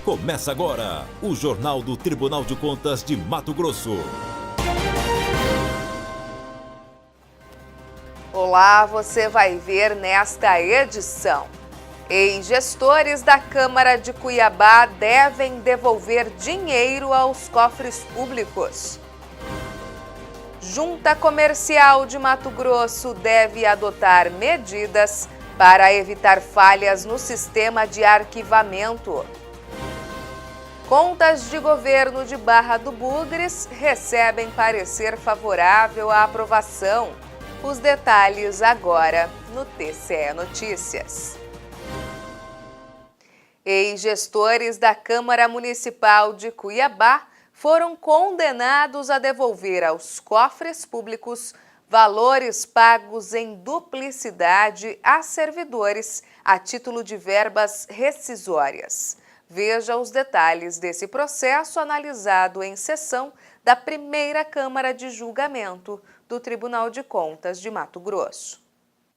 Começa agora o Jornal do Tribunal de Contas de Mato Grosso. Olá, você vai ver nesta edição. Ex-gestores da Câmara de Cuiabá devem devolver dinheiro aos cofres públicos. Junta Comercial de Mato Grosso deve adotar medidas para evitar falhas no sistema de arquivamento. Contas de governo de Barra do Bugres recebem parecer favorável à aprovação. Os detalhes agora no TCE Notícias. Ex-gestores da Câmara Municipal de Cuiabá foram condenados a devolver aos cofres públicos valores pagos em duplicidade a servidores a título de verbas rescisórias. Veja os detalhes desse processo analisado em sessão da primeira Câmara de Julgamento do Tribunal de Contas de Mato Grosso.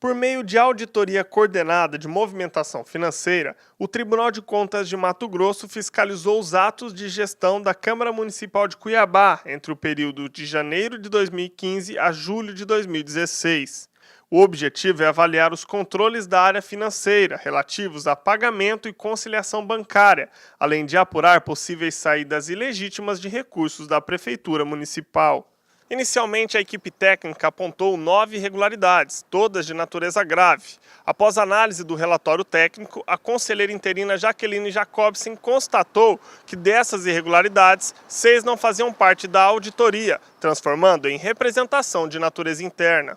Por meio de auditoria coordenada de movimentação financeira, o Tribunal de Contas de Mato Grosso fiscalizou os atos de gestão da Câmara Municipal de Cuiabá entre o período de janeiro de 2015 a julho de 2016. O objetivo é avaliar os controles da área financeira relativos a pagamento e conciliação bancária, além de apurar possíveis saídas ilegítimas de recursos da Prefeitura Municipal. Inicialmente, a equipe técnica apontou 9 irregularidades, todas de natureza grave. Após análise do relatório técnico, a conselheira interina Jaqueline Jacobsen constatou que dessas irregularidades, 6 não faziam parte da auditoria, transformando em representação de natureza interna.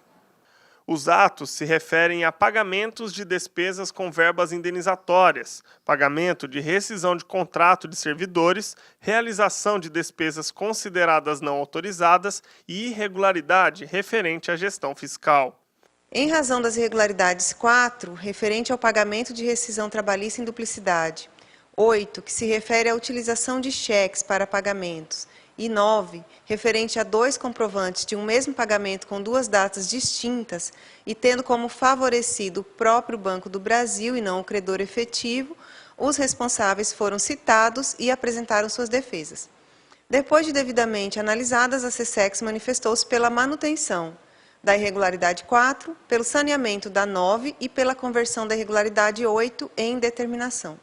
Os atos se referem a pagamentos de despesas com verbas indenizatórias, pagamento de rescisão de contrato de servidores, realização de despesas consideradas não autorizadas e irregularidade referente à gestão fiscal. Em razão das irregularidades 4, referente ao pagamento de rescisão trabalhista em duplicidade, 8, que se refere à utilização de cheques para pagamentos, e 9, referente a 2 comprovantes de um mesmo pagamento com 2 datas distintas e tendo como favorecido o próprio Banco do Brasil e não o credor efetivo, os responsáveis foram citados e apresentaram suas defesas. Depois de devidamente analisadas, a SESEX manifestou-se pela manutenção da irregularidade 4, pelo saneamento da 9 e pela conversão da irregularidade 8 em determinação.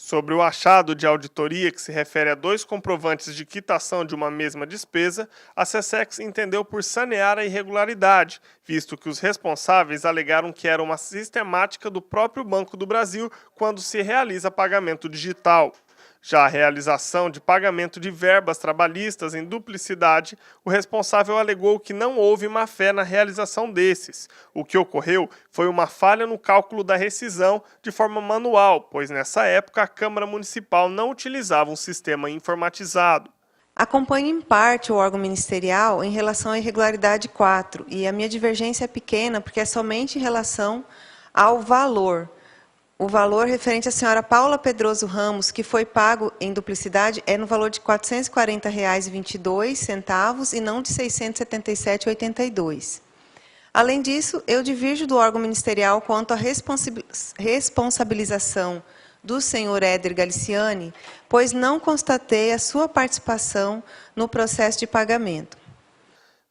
Sobre o achado de auditoria que se refere a 2 comprovantes de quitação de uma mesma despesa, a SESEX entendeu por sanear a irregularidade, visto que os responsáveis alegaram que era uma sistemática do próprio Banco do Brasil quando se realiza pagamento digital. Já a realização de pagamento de verbas trabalhistas em duplicidade, o responsável alegou que não houve má-fé na realização desses. O que ocorreu foi uma falha no cálculo da rescisão de forma manual, pois nessa época a Câmara Municipal não utilizava um sistema informatizado. Acompanho em parte o órgão ministerial em relação à irregularidade 4, e a minha divergência é pequena porque é somente em relação ao valor. O valor referente à senhora Paula Pedroso Ramos, que foi pago em duplicidade, é no valor de R$ 440,22 e não de R$ 677,82. Além disso, eu divirjo do órgão ministerial quanto à responsabilização do senhor Éder Galiciani, pois não constatei a sua participação no processo de pagamento.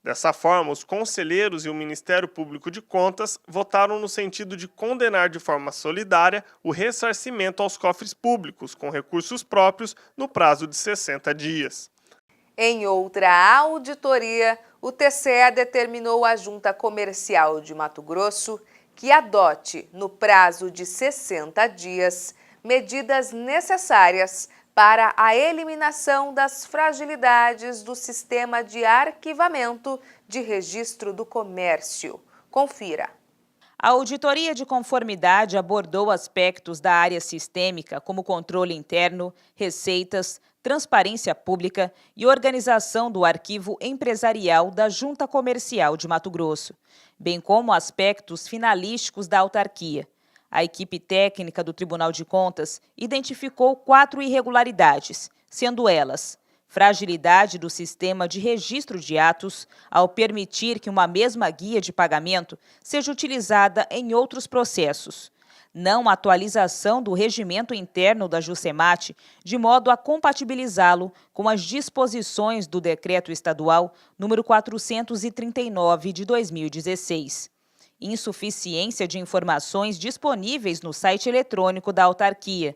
Dessa forma, os conselheiros e o Ministério Público de Contas votaram no sentido de condenar de forma solidária o ressarcimento aos cofres públicos com recursos próprios no prazo de 60 dias. Em outra auditoria, o TCE determinou à Junta Comercial de Mato Grosso que adote, no prazo de 60 dias, medidas necessárias para a eliminação das fragilidades do sistema de arquivamento de registro do comércio. Confira. A auditoria de conformidade abordou aspectos da área sistêmica, como controle interno, receitas, transparência pública e organização do arquivo empresarial da Junta Comercial de Mato Grosso, bem como aspectos finalísticos da autarquia. A equipe técnica do Tribunal de Contas identificou 4 irregularidades, sendo elas: fragilidade do sistema de registro de atos, ao permitir que uma mesma guia de pagamento seja utilizada em outros processos; não atualização do regimento interno da Juscemat, de modo a compatibilizá-lo com as disposições do Decreto Estadual número 439 de 2016. Insuficiência de informações disponíveis no site eletrônico da autarquia.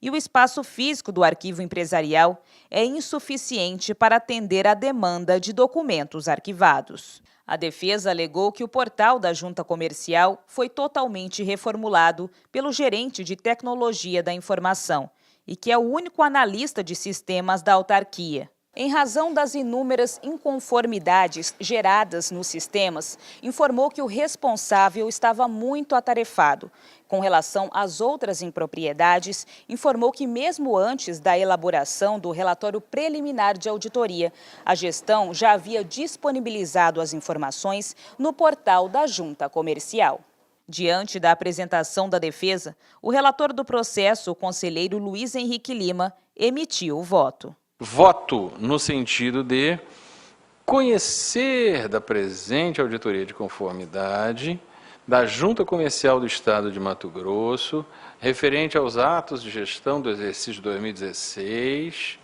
E o espaço físico do arquivo empresarial é insuficiente para atender à demanda de documentos arquivados. A defesa alegou que o portal da Junta Comercial foi totalmente reformulado pelo gerente de tecnologia da informação e que é o único analista de sistemas da autarquia. Em razão das inúmeras inconformidades geradas nos sistemas, informou que o responsável estava muito atarefado. Com relação às outras impropriedades, informou que mesmo antes da elaboração do relatório preliminar de auditoria, a gestão já havia disponibilizado as informações no portal da Junta Comercial. Diante da apresentação da defesa, o relator do processo, o conselheiro Luiz Henrique Lima, emitiu o voto. Voto no sentido de conhecer da presente auditoria de conformidade da Junta Comercial do Estado de Mato Grosso, referente aos atos de gestão do exercício de 2016,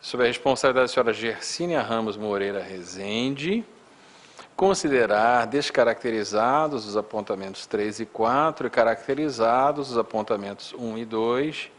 sob a responsabilidade da senhora Gersínia Ramos Moreira Rezende, considerar descaracterizados os apontamentos 3 e 4 e caracterizados os apontamentos 1 e 2,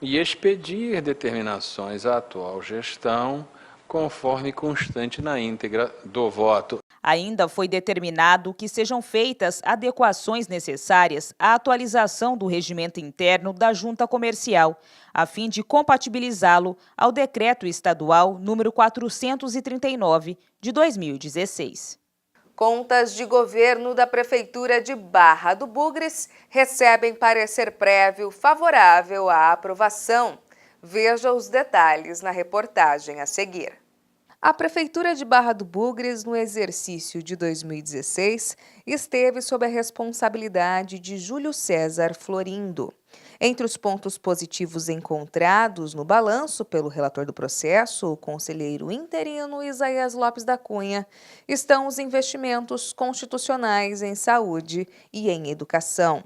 e expedir determinações à atual gestão, conforme constante na íntegra do voto. Ainda foi determinado que sejam feitas adequações necessárias à atualização do regimento interno da Junta Comercial, a fim de compatibilizá-lo ao Decreto Estadual número 439 de 2016. Contas de governo da Prefeitura de Barra do Bugres recebem parecer prévio favorável à aprovação. Veja os detalhes na reportagem a seguir. A Prefeitura de Barra do Bugres, no exercício de 2016, esteve sob a responsabilidade de Júlio César Florindo. Entre os pontos positivos encontrados no balanço pelo relator do processo, o conselheiro interino Isaías Lopes da Cunha, estão os investimentos constitucionais em saúde e em educação.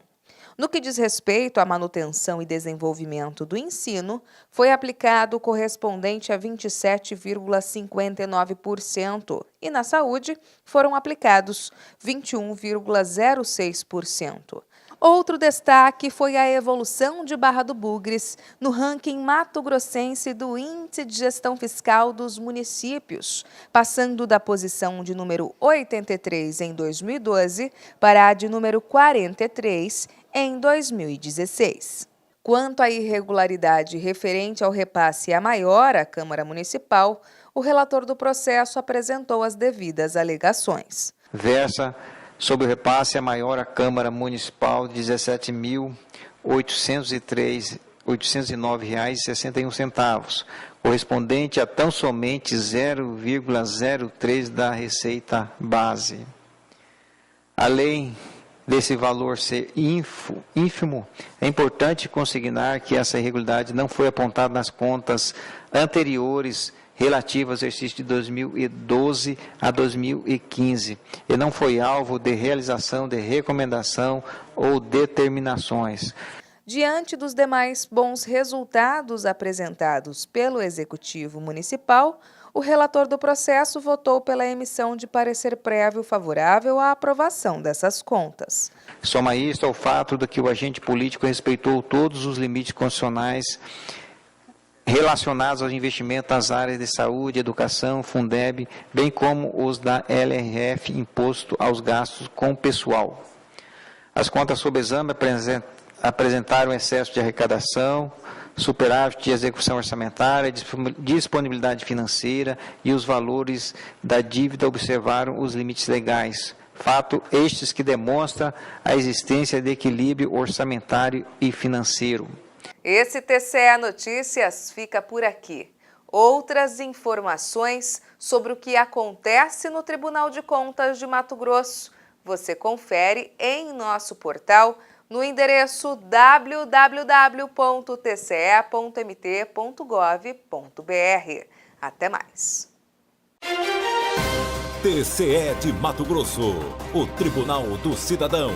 No que diz respeito à manutenção e desenvolvimento do ensino, foi aplicado o correspondente a 27,59% e na saúde foram aplicados 21,06%. Outro destaque foi a evolução de Barra do Bugres no ranking mato-grossense do Índice de Gestão Fiscal dos Municípios, passando da posição de número 83 em 2012 para a de número 43 em 2016. Quanto à irregularidade referente ao repasse a maior à Câmara Municipal, o relator do processo apresentou as devidas alegações. Versa sobre o repasse a maior à Câmara Municipal de R$ 17.809,61, correspondente a tão somente 0,03 da receita base. Além desse valor ser ínfimo, é importante consignar que essa irregularidade não foi apontada nas contas anteriores relativa ao exercício de 2012 a 2015 e não foi alvo de realização de recomendação ou determinações. Diante dos demais bons resultados apresentados pelo Executivo Municipal, o relator do processo votou pela emissão de parecer prévio favorável à aprovação dessas contas. Soma isto ao fato de que o agente político respeitou todos os limites constitucionais relacionados aos investimentos nas áreas de saúde, educação, Fundeb, bem como os da LRF, imposto aos gastos com pessoal. As contas sob exame apresentaram excesso de arrecadação, superávit de execução orçamentária, disponibilidade financeira e os valores da dívida observaram os limites legais. Fato estes que demonstra a existência de equilíbrio orçamentário e financeiro. Esse TCE Notícias fica por aqui. Outras informações sobre o que acontece no Tribunal de Contas de Mato Grosso você confere em nosso portal no endereço www.tce.mt.gov.br. Até mais. TCE de Mato Grosso, o Tribunal do Cidadão.